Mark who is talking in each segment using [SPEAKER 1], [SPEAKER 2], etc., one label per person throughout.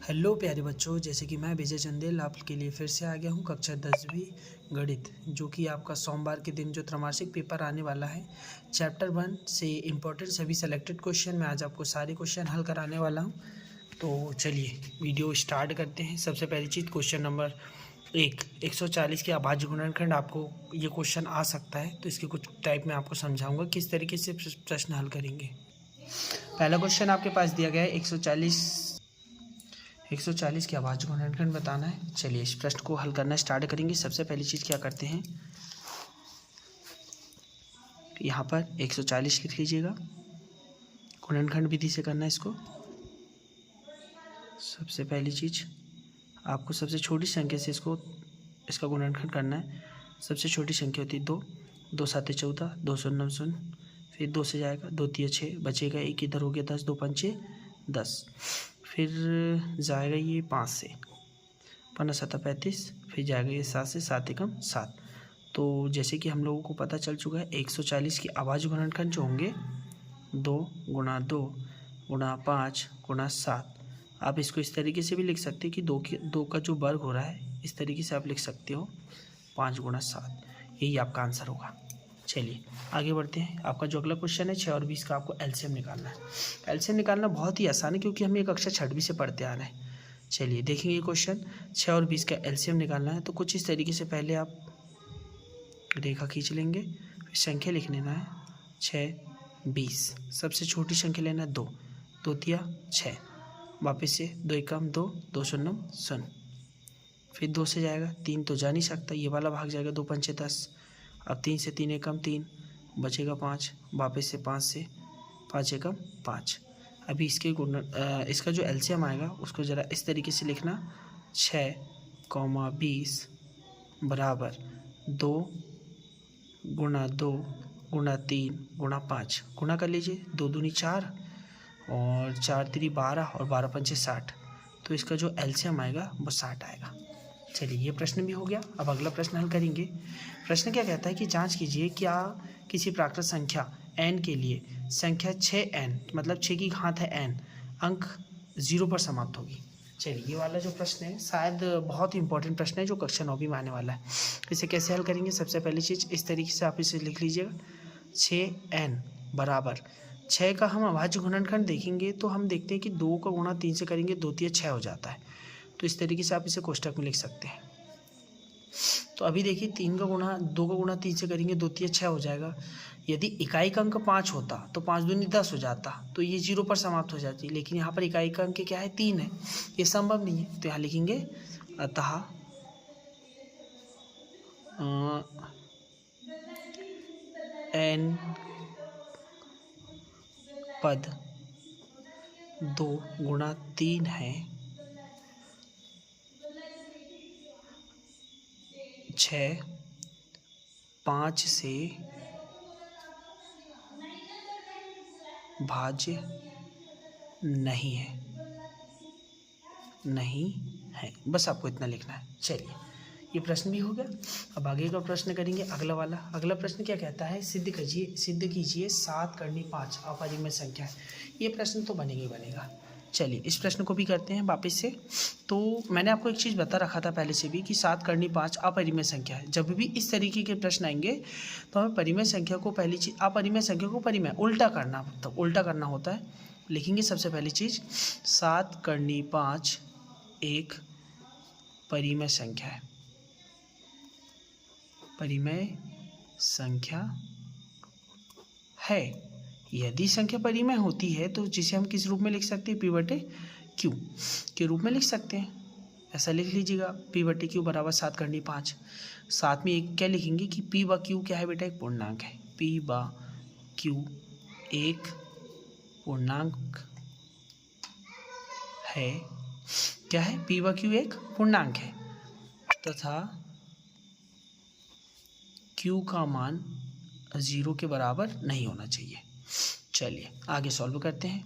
[SPEAKER 1] Hello प्यारे बच्चों, जैसे कि मैं विजय चंदेल आपके लिए फिर से आ गया हूँ कक्षा 10वीं गणित, जो कि आपका सोमवार के दिन जो त्रैमासिक पेपर आने वाला है चैप्टर 1 से इम्पोर्टेंट सभी सेलेक्टेड क्वेश्चन मैं आज आपको सारे क्वेश्चन हल कराने वाला हूँ। तो चलिए वीडियो स्टार्ट करते हैं। सबसे पहली चीज़ क्वेश्चन नंबर 140 के अभाज्य गुणनखंड आपको ये क्वेश्चन आ सकता है, तो इसके कुछ टाइप में आपको समझाऊँगा किस तरीके से प्रश्न हल करेंगे। पहला क्वेश्चन आपके पास दिया गया है 140 के अभाज्य गुणनखंड बताना है। चलिए इस प्रश्न को हल करना स्टार्ट करेंगे। सबसे पहली चीज़ क्या करते हैं, यहाँ पर 140 लिख लीजिएगा। गुणनखंड विधि से करना है इसको। सबसे पहली चीज़ आपको सबसे छोटी संख्या से इसका गुणनखंड करना है। सबसे छोटी संख्या होती है 2, 2 7 14, 2 0 0, फिर 2 से जाएगा, 2 3 6, बचेगा 1, इधर हो गया 10, 2 5 10, फिर जाएगा ये 5 से, 15 7 35, फिर जाएगा ये 7 से, 7 एकम 7। तो जैसे कि हम लोगों को पता चल चुका है 140 के अभाज्य गुणनखंड जो होंगे 2 गुणा 2 गुणा 5 गुणा 7। आप इसको इस तरीके से भी लिख सकते हैं कि 2 का जो वर्ग हो रहा है इस तरीके से आप लिख सकते हो 5 गुणा 7। यही आपका आंसर होगा। चलिए आगे बढ़ते हैं। आपका जो अगला क्वेश्चन है 6 और 20 का, आपको एलसीएम निकालना है। एलसीएम निकालना बहुत ही आसान है क्योंकि हम ये कक्षा 6वीं से पढ़ते आ रहे हैं। चलिए देखेंगे क्वेश्चन 6 और 20 का एलसीएम निकालना है। तो कुछ इस तरीके से पहले आप रेखा खींच लेंगे, फिर संख्या लिख लेना है 6 20। सबसे छोटी संख्या लेना है 2, 2 तिया 6, वापस से 2 एकम 2, 2 शून्य 0, फिर 2 से जाएगा, 3 तो जा नहीं सकता, ये वाला भाग जाएगा, 2 पंचे 10, अब 3 से 3 एकम 3, बचेगा 5, वापस से 5 से 5 एकम 5। अभी इसका जो एलसीएम आएगा उसको ज़रा इस तरीके से लिखना 6, 20 बराबर 2 गुणा 2 गुणा 3 गुणा 5। गुणा कर लीजिए, 2 दूनी 4 और 4 3 12 और 12 पंचे 60। तो इसका जो एलसीएम आएगा वो 60 आएगा। चलिए ये प्रश्न भी हो गया। अब अगला प्रश्न हल करेंगे। प्रश्न क्या कहता है कि जांच कीजिए क्या किसी प्राकृत संख्या n के लिए संख्या 6n मतलब 6 की घात है n अंक 0 पर समाप्त होगी। चलिए ये वाला जो प्रश्न है शायद बहुत ही इंपॉर्टेंट प्रश्न है जो कक्षा 9वीं में आने वाला है। इसे कैसे हल करेंगे, सबसे पहली चीज़ इस तरीके से आप इसे लिख लीजिएगा 6n बराबर 6 का हम अभाज्य गुणनखंड देखेंगे तो हम देखते हैं कि 2 का गुणा 3 से करेंगे 2 तिया 6 हो जाता है। तो इस तरीके से आप इसे कोष्ठक में लिख सकते हैं। तो अभी देखिए 2 का गुणा 3 से करेंगे 2 तिया 6 हो जाएगा। यदि इकाई का अंक 5 होता तो 5 दूनी 10 हो जाता, तो ये 0 पर समाप्त हो जाती, लेकिन यहाँ पर इकाई का अंक क्या है 3 है, ये संभव नहीं है। तो यहाँ लिखेंगे अतः n पद 2 गुणा 3 है 6 5 से भाज्य नहीं है। बस आपको इतना लिखना है। चलिए ये प्रश्न भी हो गया। अब आगे का प्रश्न करेंगे अगला वाला। अगला प्रश्न क्या कहता है, सिद्ध कीजिए 7 करनी 5 अपरिमेय संख्या है। ये प्रश्न तो बनेगा। चलिए इस प्रश्न को भी करते हैं वापस से। तो मैंने आपको एक चीज़ बता रखा था पहले से भी कि 7 करनी 5 अपरिमेय संख्या है। जब भी इस तरीके के प्रश्न आएंगे तो हमें परिमेय संख्या को पहली चीज़ अपरिमेय संख्या को परिमेय उल्टा करना होता है। लिखेंगे सबसे पहली चीज़ 7 करनी 5 एक परिमेय संख्या है। परिमेय संख्या है। यदि संख्या परिमेय होती है तो जिसे हम किस रूप में लिख सकते हैं, p/q के रूप में लिख सकते हैं। ऐसा लिख लीजिएगा p/q बराबर 7 करनी 5। साथ में एक क्या लिखेंगे कि p/q क्या है बेटा, एक पूर्णांक है। p/q एक पूर्णांक है। क्या है, p/q एक पूर्णांक है तथा q का मान 0 के बराबर नहीं होना चाहिए। चलिए आगे सॉल्व करते हैं।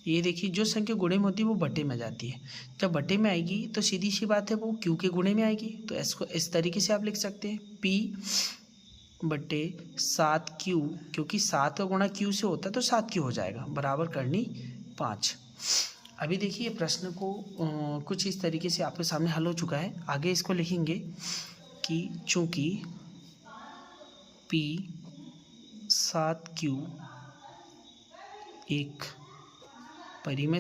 [SPEAKER 1] ये देखिए जो संख्या गुणे में होती है वो बटे में जाती है। जब बटे में आएगी तो सीधी सी बात है वो q के गुणे में आएगी। तो इसको इस तरीके से आप लिख सकते हैं p/7q, क्योंकि 7 का गुणा q से होता है तो 7q हो जाएगा, बराबर करनी 5। अभी देखिए प्रश्न को कुछ इस तरीके से आपके सामने हल हो चुका है। आगे इसको लिखेंगे कि चूँकि P 7Q एक परिमेय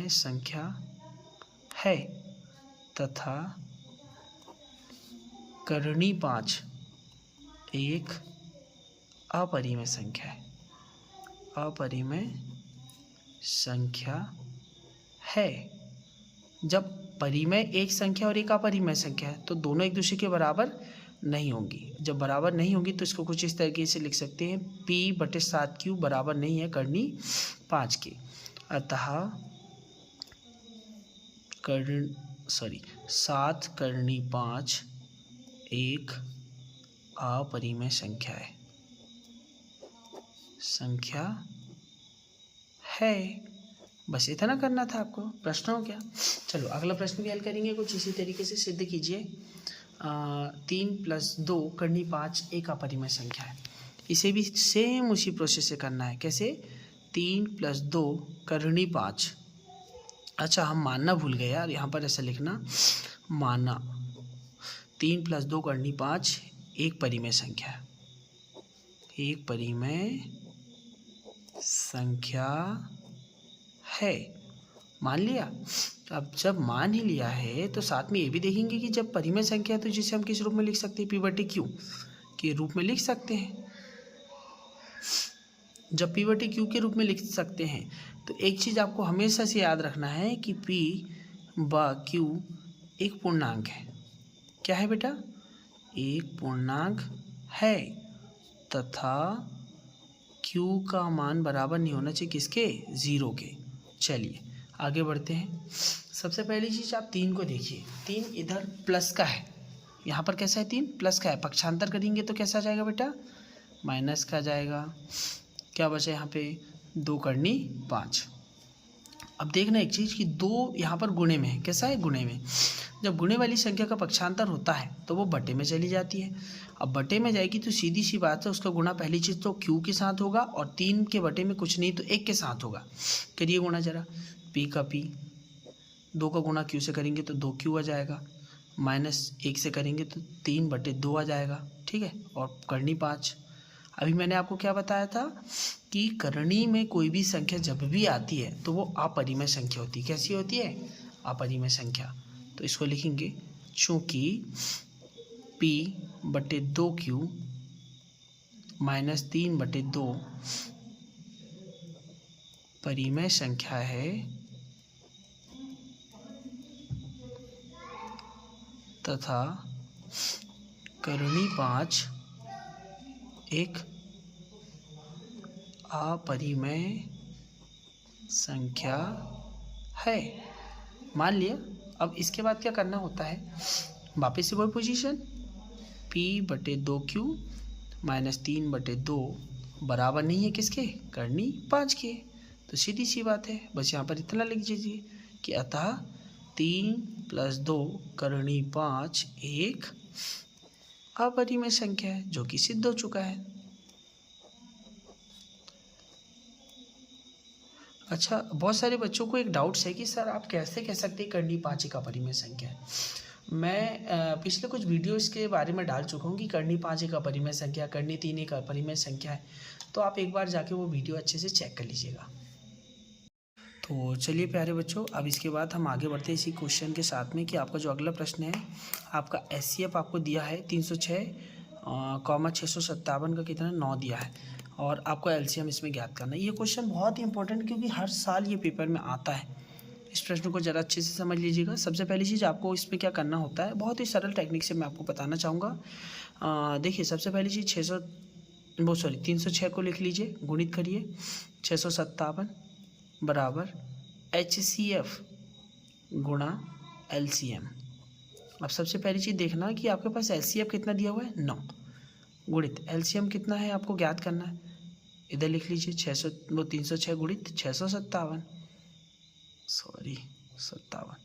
[SPEAKER 1] संख्या है तथा करणी 5 एक अपरिमेय संख्या है। जब परिमेय एक संख्या और एक अपरिमेय संख्या है तो दोनों एक दूसरे के बराबर नहीं होंगी। जब बराबर नहीं होंगी तो इसको कुछ इस तरीके से लिख सकते हैं, P/7Q बराबर नहीं है करणी 5 के, अतः 7 करणी 5 एक अपरिमेय संख्या है। बस इतना करना था आपको, प्रश्न हो गया। चलो अगला प्रश्न भी हल करेंगे कुछ इसी तरीके से। सिद्ध कीजिए 3 + 2 करणी 5 एक अपरिमेय संख्या है। इसे भी सेम उसी प्रोसेस से करना है। कैसे? 3 + 2 करणी 5। अच्छा हम मानना भूल गए यार, यहाँ पर ऐसा लिखना, माना 3 + 2 करणी 5 एक परिमेय संख्या है। एक परिमेय संख्या है, मान लिया। अब जब मान ही लिया है तो साथ में ये भी देखेंगे कि जब परिमेय संख्या है तो जिसे हम किस रूप में लिख सकते हैं, P/Q के रूप में लिख सकते हैं। जब P/Q के रूप में लिख सकते हैं तो एक चीज़ आपको हमेशा से याद रखना है कि P/Q एक पूर्णांक है। क्या है बेटा? एक पूर्णांक है तथा Q का मान बराबर नहीं होना चाहिए किसके? 0 के। चलिए आगे बढ़ते हैं। सबसे पहली चीज़ आप 3 को देखिए। 3 इधर प्लस का है, यहाँ पर कैसा है? 3 प्लस का है। पक्षांतर करेंगे तो कैसा जाएगा बेटा? माइनस का जाएगा। क्या बचा यहाँ पे? 2 करणी 5। अब देखना एक चीज़ कि 2 यहाँ पर गुणे में है। कैसा है? गुणे में। जब गुणे वाली संख्या का पक्षांतर होता है तो वो बटे में चली जाती है। अब बटे में जाएगी तो सीधी सी बात है, उसका गुणा पहली चीज़ तो Q के साथ होगा और 3 के बटे में कुछ नहीं तो 1 के साथ होगा। करिए गुणा जरा, P का P, 2 का गुणा Q से करेंगे तो 2Q आ जाएगा, -1 से करेंगे तो 3/2 आ जाएगा। ठीक है, और करणी 5। अभी मैंने आपको क्या बताया था कि करणी में कोई भी संख्या जब भी आती है तो वो अपरिमेय संख्या होती है। कैसी होती है? अपरिमेय संख्या। तो इसको लिखेंगे चूँकि P/2Q -3/2 परिमेय संख्या है तथा करणी 5 एक अपरिमेय संख्या है। मान लिया। अब इसके बाद क्या करना होता है? वापस से वही पोजीशन, P/2Q -3/2 बराबर नहीं है किसके? करणी 5 के। तो सीधी सी बात है, बस यहाँ पर इतना लिख दीजिए कि अतः 3 + 2 करणी 5 एक अपरिमेय संख्या है, जो कि सिद्ध हो चुका है। अच्छा, बहुत सारे बच्चों को एक डाउट्स है कि सर आप कैसे कह सकते हैं करणी 5 एक अपरिमेय संख्या है। मैं पिछले कुछ वीडियोस के बारे में डाल चुका हूँ कि करणी 5 एक अपरिमेय संख्या, करणी 3 एक अपरिमेय संख्या है। तो आप एक बार जाके वो वीडियो अच्छे से चेक कर लीजिएगा। तो चलिए प्यारे बच्चों, अब इसके बाद हम आगे बढ़ते हैं इसी क्वेश्चन के साथ में कि आपका जो अगला प्रश्न है, आपका SCF आपको दिया है 306,657 का कितना 9 दिया है और आपको LCM इसमें ज्ञात करना है। ये क्वेश्चन बहुत ही इंपॉर्टेंट क्योंकि हर साल ये पेपर में आता है। इस प्रश्न को ज़रा अच्छे से समझ लीजिएगा। सबसे पहली चीज़ आपको इसमें क्या करना होता है, बहुत ही सरल टेक्निक से मैं आपको बताना चाहूँगा। देखिए सबसे पहली चीज़ 306 को लिख लीजिए, गुणित करिए 657 बराबर HCF गुणा LCM। अब सबसे पहली चीज़ देखना कि आपके पास LCF कितना दिया हुआ है 9, गुणित LCM कितना है आपको ज्ञात करना है। इधर लिख लीजिए 306 गुणित 657 57।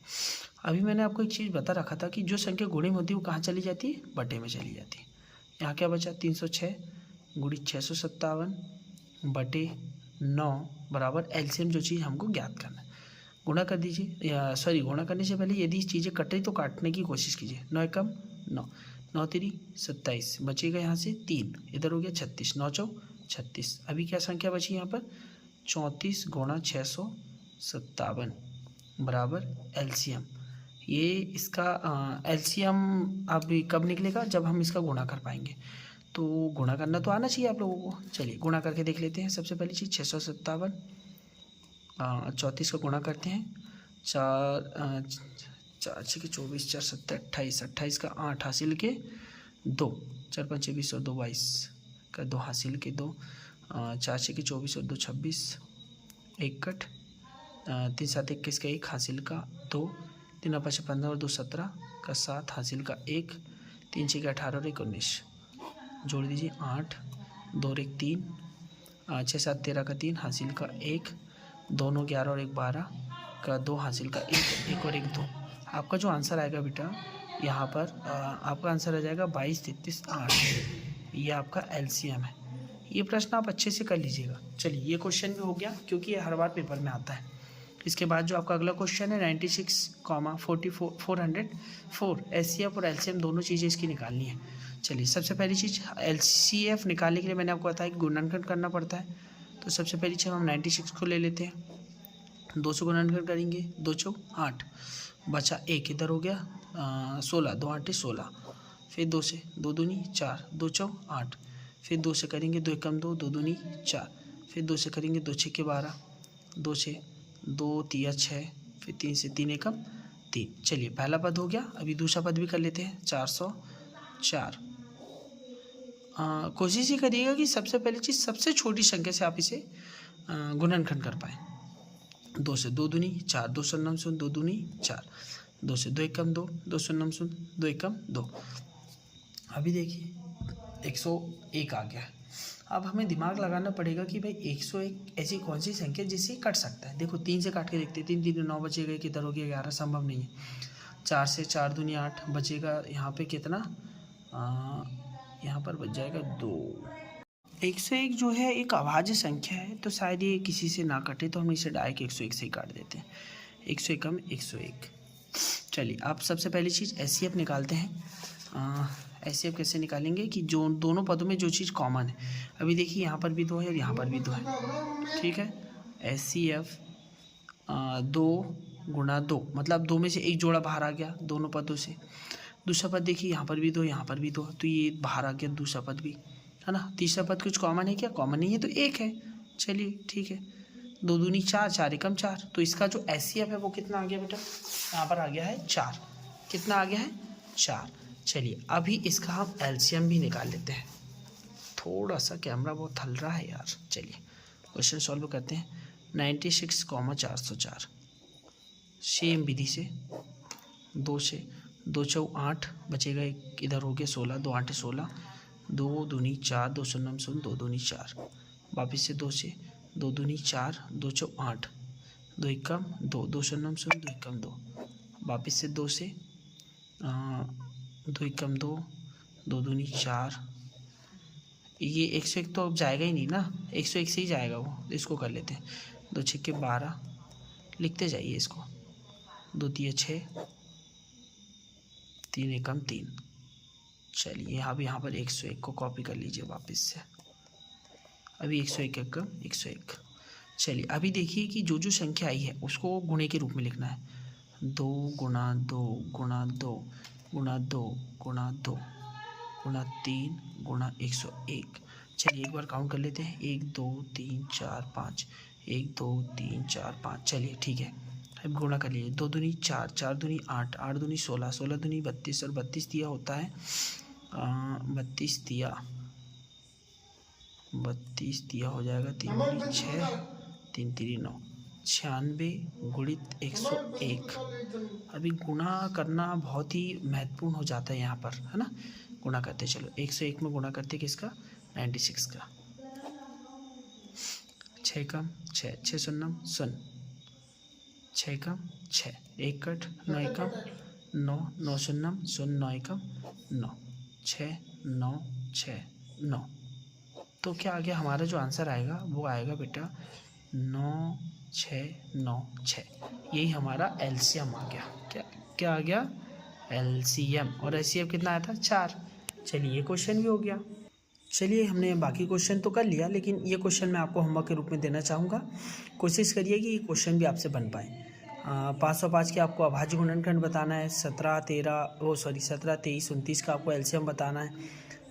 [SPEAKER 1] अभी मैंने आपको एक चीज़ बता रखा था कि जो संख्या गुणे में होती है वो कहाँ चली जाती है? बटे में चली जाती है। यहाँ क्या बचा? 306 गुणित 657 बटे 9 बराबर एलसीएम जो चीज़ हमको ज्ञात करना है। गुणा कर दीजिए, या सॉरी गुणा करने से पहले यदि चीज़ें कट रही तो काटने की कोशिश कीजिए। 9 एकम 9, 9 तिरी 27, बचेगा यहाँ से 3, इधर हो गया 36, 9 चौ 36। अभी क्या संख्या बची यहाँ पर 34 गुणा 657 बराबर एलसीएम। ये इसका एलसीएम अब कब निकलेगा, जब हम इसका गुणा कर पाएंगे। तो गुणा करना तो आना चाहिए आप लोगों को। चलिए गुणा करके देख लेते हैं। सबसे पहली चीज़ 657, 34 का गुणा करते हैं। 4 6 24, 4 7 28, 28 का 8 हासिल के 2, 4 5 20 और 2 22 का 2 हासिल के 2, 4 6 24 और 2 26, 1 कट, 3 7 21 का 1 हासिल का 2, 3 5 15 और 2 17 का 7 हासिल का 1, 3 6 18 और 1 19, जोड़ दीजिए 8, 2 और 1 3, 6 7 13 का 3 हासिल का 1, 2 9 11 और 1 12 का 2 हासिल का 1 और 1 2। आपका जो आंसर आएगा बेटा यहाँ पर आपका आंसर आ जाएगा 22 33 8। ये आपका एलसीएम है। ये प्रश्न आप अच्छे से कर लीजिएगा। चलिए ये क्वेश्चन भी हो गया, क्योंकि ये हर बार पेपर में आता है। इसके बाद जो आपका अगला क्वेश्चन है 96, 404 एचसीएफ और एलसीएम दोनों चीज़ें इसकी निकालनी है। चलिए सबसे पहली चीज़ एलसीएफ निकालने के लिए मैंने आपको बताया कि गुणनखंड करना पड़ता है। तो सबसे पहली चीज़ हम 96 को ले लेते हैं, 2 से गुणनखंड करेंगे, 2 चौ 8, बचा 1, इधर हो गया 16, 2 8 16, फिर 2 से 2 दूनी 4, 2 चौ 8, फिर 2 से करेंगे 2 एकम 2, 2 दूनी 4, फिर 2 से करेंगे 2 6 के 12, 2 से 2 तिया 6, फिर 3 से 3 एकम 3। चलिए पहला पद हो गया। अभी दूसरा पद भी कर लेते हैं, 404। कोशिश ही करिएगा कि सबसे पहली चीज़ सबसे छोटी संख्या से आप इसे गुणनखंड कर पाएँ। 2 से 2 दूनी 4, 2 शून्य शून्य 2 दूनी 4, 2 से 2 एकम 2, 2 शून्य शून्य 2 एकम 2। अभी देखिए 101 आ गया है। अब हमें दिमाग लगाना पड़ेगा कि भाई 101 ऐसी कौन सी संख्या जिससे कट सकता है। देखो 3 से काट के देखते हैं, 3 3 9 बचेगा, किधर हो गया 11, संभव नहीं है। 4 से 4 दूनी 8 बचेगा, यहाँ पे कितना यहाँ पर बच जाएगा 2। 101 जो है एक अभाज्य संख्या है, तो शायद ये किसी से ना कटे, तो हम इसे डायरेक्ट 101 से ही काट देते हैं। 101 कम 101। चलिए आप सबसे पहली चीज़ एचसीएफ निकालते हैं। एचसीएफ कैसे निकालेंगे कि जो दोनों पदों में जो चीज़ कॉमन है। अभी देखिए यहाँ पर भी 2 है और यहाँ पर भी 2 है, ठीक है। एचसीएफ 2 गुणा 2, मतलब 2 में से एक जोड़ा बाहर आ गया दोनों पदों से। दूसरा पद देखिए यहाँ पर भी 2, यहाँ पर भी 2, तो ये बाहर आ गया दूसरा पद भी, है ना। तीसरा पद कुछ कॉमन है क्या? कॉमन नहीं है, तो 1 है। चलिए ठीक है, 2 दूनी 4, 4 एकम 4, तो इसका जो एचसीएफ है वो कितना आ गया बेटा? यहाँ पर आ गया है 4। कितना आ गया है? 4। चलिए अभी इसका हम एलसीएम भी निकाल लेते हैं। थोड़ा सा कैमरा बहुत हल रहा है यार। चलिए क्वेश्चन सॉल्व करते हैं। 96, 404 सेम विधि से 2 से 2 चौ 8 बचेगा, एक इधर हो गया 16, 2 8 16, 2 दूनी 4, 2 शून्य शून्य 2 दूनी 4, वापिस से 2 से 2 दूनी 4, 2 चौ 8, 2 एकम 2, 2 शून्य शून्य 2 एकम 2, वापिस से 2 से 2 एकम 2, 2 दूनी 4। ये 101 तो अब जाएगा ही नहीं ना, 101 से ही जाएगा वो। इसको कर लेते हैं, 2 6 12, लिखते जाइए इसको, 2 तिया 6, 3 एकम 3। चलिए अब यहाँ पर 101 को कॉपी कर लीजिए वापस से। अभी 101 एकम 101। चलिए अभी देखिए कि जो जो संख्या आई है उसको गुणे के रूप में लिखना है। 2 गुणा 2 गुणा 2 गुणा 2 गुणा 2 गुणा 3 गुणा 101। चलिए एक बार काउंट कर लेते हैं, 1 2 3 4 5, 1 2 3 4 5। चलिए ठीक है, अब गुणा कर लीजिए। 2 दूनी 4, 4 दूनी 8, 8 दूनी 16, 16 दूनी 32 और 32 दिया होता है 32 दिया हो जाएगा 3 दूनी 6, 3 3 9, 96 गुणित 101। अभी गुणा करना बहुत ही महत्वपूर्ण हो जाता है यहाँ पर, है ना। गुणा करते चलो, 101 में गुणा करते किसका? 96 का। 6 कम 6, 6 शून्य शून्य, 6 कम 6, 1 कट 9 एकम 9, 9 शून्य शून्य 9 एकम 9, 6 9 6 9। तो क्या आ गया हमारा जो आंसर आएगा वो आएगा बेटा 9 6 9 6। यही हमारा एलसीएम आ गया। क्या आ गया? एलसीएम। और एचसीएफ कितना आया था? 4। चलिए ये क्वेश्चन भी हो गया। चलिए हमने बाकी क्वेश्चन तो कर लिया, लेकिन ये क्वेश्चन मैं आपको होमवर्क के रूप में देना चाहूँगा। कोशिश करिए कि ये क्वेश्चन भी आपसे बन पाए। 505 के आपको अभाज्य गुणनखंड बताना है। 17 23 29 का आपको एलसीएम बताना है।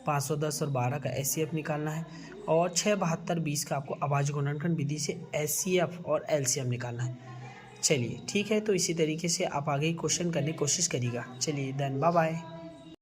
[SPEAKER 1] 510 और 12 का एचसीएफ निकालना है। और 6 72 20 का आपको अभाज्य गुणनखंड विधि से एचसीएफ और एलसीएम निकालना है। चलिए ठीक है, तो इसी तरीके से आप आगे क्वेश्चन करने की कोशिश करिएगा। चलिए देन बाय बाय।